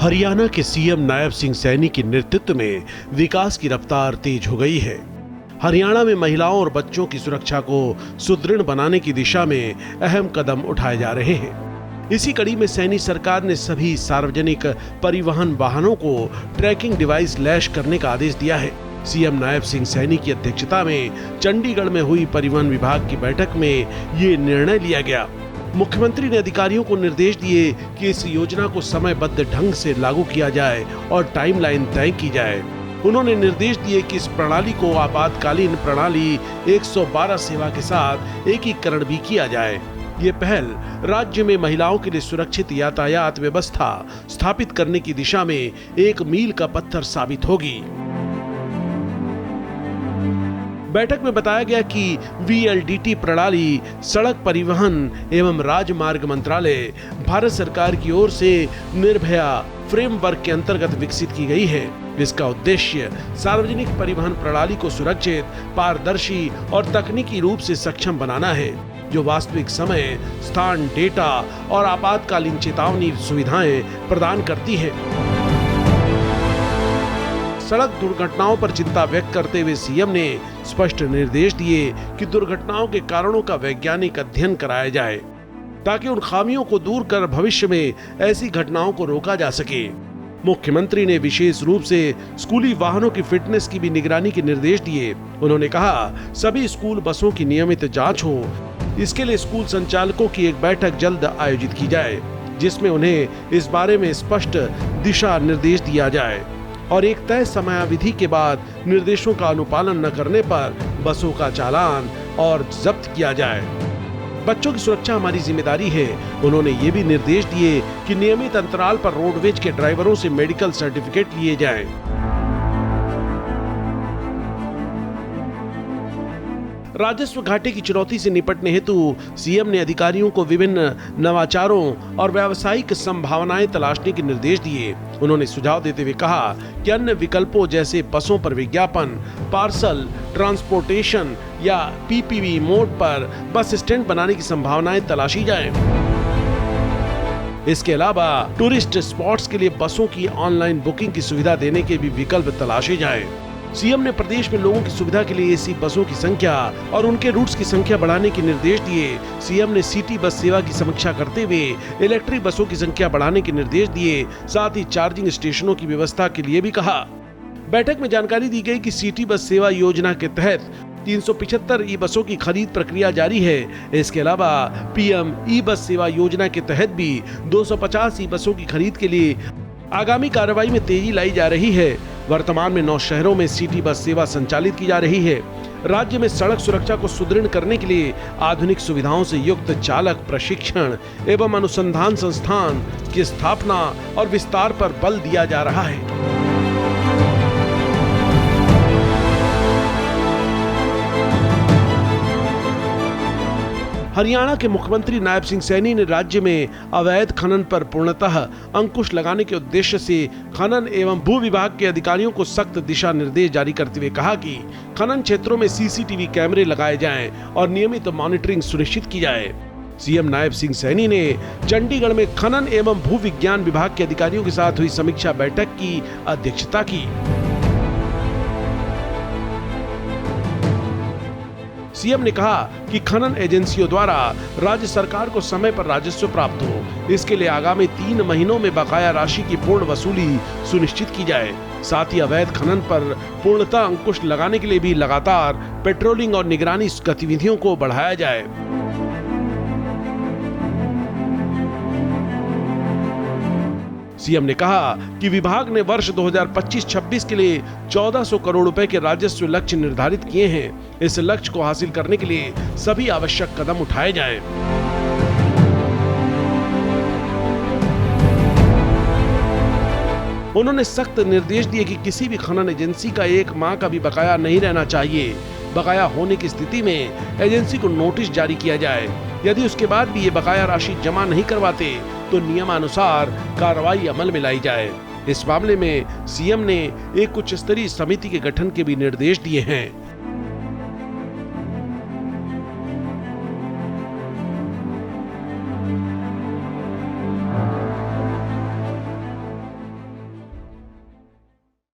हरियाणा के सीएम नायब सिंह सैनी के नेतृत्व में विकास की रफ्तार तेज हो गई है। हरियाणा में महिलाओं और बच्चों की सुरक्षा को सुदृढ़ बनाने की दिशा में अहम कदम उठाए जा रहे हैं। इसी कड़ी में सैनी सरकार ने सभी सार्वजनिक परिवहन वाहनों को ट्रैकिंग डिवाइस लैस करने का आदेश दिया है। सीएम नायब सिंह सैनी की अध्यक्षता में चंडीगढ़ में हुई परिवहन विभाग की बैठक में ये निर्णय लिया गया। मुख्यमंत्री ने अधिकारियों को निर्देश दिए कि इस योजना को समयबद्ध ढंग से लागू किया जाए और टाइमलाइन तय की जाए। उन्होंने निर्देश दिए कि इस प्रणाली को आपातकालीन प्रणाली 112 सेवा के साथ एकीकरण भी किया जाए। ये पहल राज्य में महिलाओं के लिए सुरक्षित यातायात व्यवस्था स्थापित करने की दिशा में एक मील का पत्थर साबित होगी। बैठक में बताया गया कि VLDT प्रणाली सड़क परिवहन एवं राजमार्ग मंत्रालय भारत सरकार की ओर से निर्भया फ्रेमवर्क के अंतर्गत विकसित की गई है। इसका उद्देश्य सार्वजनिक परिवहन प्रणाली को सुरक्षित, पारदर्शी और तकनीकी रूप से सक्षम बनाना है, जो वास्तविक समय, स्थान, डेटा और आपातकालीन चेतावनी सुविधाएं प्रदान करती है। सड़क दुर्घटनाओं पर चिंता व्यक्त करते हुए सीएम ने स्पष्ट निर्देश दिए कि दुर्घटनाओं के कारणों का वैज्ञानिक अध्ययन कराया जाए, ताकि उन खामियों को दूर कर भविष्य में ऐसी घटनाओं को रोका जा सके। मुख्यमंत्री ने विशेष रूप से स्कूली वाहनों की फिटनेस की भी निगरानी के निर्देश दिए। उन्होंने कहा, सभी स्कूल बसों की नियमित जांच हो। इसके लिए स्कूल संचालकों की एक बैठक जल्द आयोजित की जाए, जिसमें उन्हें इस बारे में स्पष्ट दिशा निर्देश दिया जाए और एक तय समयावधि के बाद निर्देशों का अनुपालन न करने पर बसों का चालान और जब्त किया जाए। बच्चों की सुरक्षा हमारी जिम्मेदारी है। उन्होंने ये भी निर्देश दिए कि नियमित अंतराल पर रोडवेज के ड्राइवरों से मेडिकल सर्टिफिकेट लिए जाएं। राजस्व घाटे की चुनौती से निपटने हेतु सीएम ने अधिकारियों को विभिन्न नवाचारों और व्यावसायिक संभावनाएं तलाशने के निर्देश दिए। उन्होंने सुझाव देते हुए कहा कि अन्य विकल्पों जैसे बसों पर विज्ञापन, पार्सल ट्रांसपोर्टेशन या PPV मोड पर बस स्टैंड बनाने की संभावनाएं तलाशी जाएं। इसके अलावा टूरिस्ट स्पॉट्स के लिए बसों की ऑनलाइन बुकिंग की सुविधा देने के भी विकल्प तलाशे जाएं। सीएम ने प्रदेश में लोगों की सुविधा के लिए AC बसों की संख्या और उनके रूट्स की संख्या बढ़ाने के निर्देश दिए। सीएम ने सिटी बस सेवा की समीक्षा करते हुए इलेक्ट्रिक बसों की संख्या बढ़ाने के निर्देश दिए। साथ ही चार्जिंग स्टेशनों की व्यवस्था के लिए भी कहा। बैठक में जानकारी दी गई कि सिटी बस सेवा योजना के तहत 375 ई बसों की खरीद प्रक्रिया जारी है। इसके अलावा PM ई बस सेवा योजना के तहत भी 250 ई बसों की खरीद के लिए आगामी कार्रवाई में तेजी लाई जा रही है। वर्तमान में 9 शहरों में सिटी बस सेवा संचालित की जा रही है। राज्य में सड़क सुरक्षा को सुदृढ़ करने के लिए आधुनिक सुविधाओं से युक्त चालक प्रशिक्षण एवं अनुसंधान संस्थान की स्थापना और विस्तार पर बल दिया जा रहा है। हरियाणा के मुख्यमंत्री नायब सिंह सैनी ने राज्य में अवैध खनन पर पूर्णतः अंकुश लगाने के उद्देश्य से खनन एवं भू विभाग के अधिकारियों को सख्त दिशा निर्देश जारी करते हुए कहा कि खनन क्षेत्रों में CCTV कैमरे लगाए जाएं और नियमित मॉनिटरिंग सुनिश्चित की जाए। सीएम नायब सिंह सैनी ने चंडीगढ़ में खनन एवं भू विज्ञान विभाग के अधिकारियों के साथ हुई समीक्षा बैठक की अध्यक्षता की। सीएम ने कहा कि खनन एजेंसियों द्वारा राज्य सरकार को समय पर राजस्व प्राप्त हो। इसके लिए आगामी 3 महीनों में बकाया राशि की पूर्ण वसूली सुनिश्चित की जाए। साथ ही अवैध खनन पर पूर्णतः अंकुश लगाने के लिए भी लगातार पेट्रोलिंग और निगरानी गतिविधियों को बढ़ाया जाए। सीएम ने कहा कि विभाग ने वर्ष 2025-26 के लिए 1400 करोड़ रुपए के राजस्व लक्ष्य निर्धारित किए हैं। इस लक्ष्य को हासिल करने के लिए सभी आवश्यक कदम उठाए जाएं। उन्होंने सख्त निर्देश दिए कि किसी भी खनन एजेंसी का 1 माह का भी बकाया नहीं रहना चाहिए। बकाया होने की स्थिति में एजेंसी को नोटिस जारी किया जाए। यदि उसके बाद भी ये बकाया राशि जमा नहीं करवाते तो नियमानुसार कार्रवाई अमल में लाई जाए। इस मामले में सीएम ने एक उच्च स्तरीय समिति के गठन के भी निर्देश दिए हैं।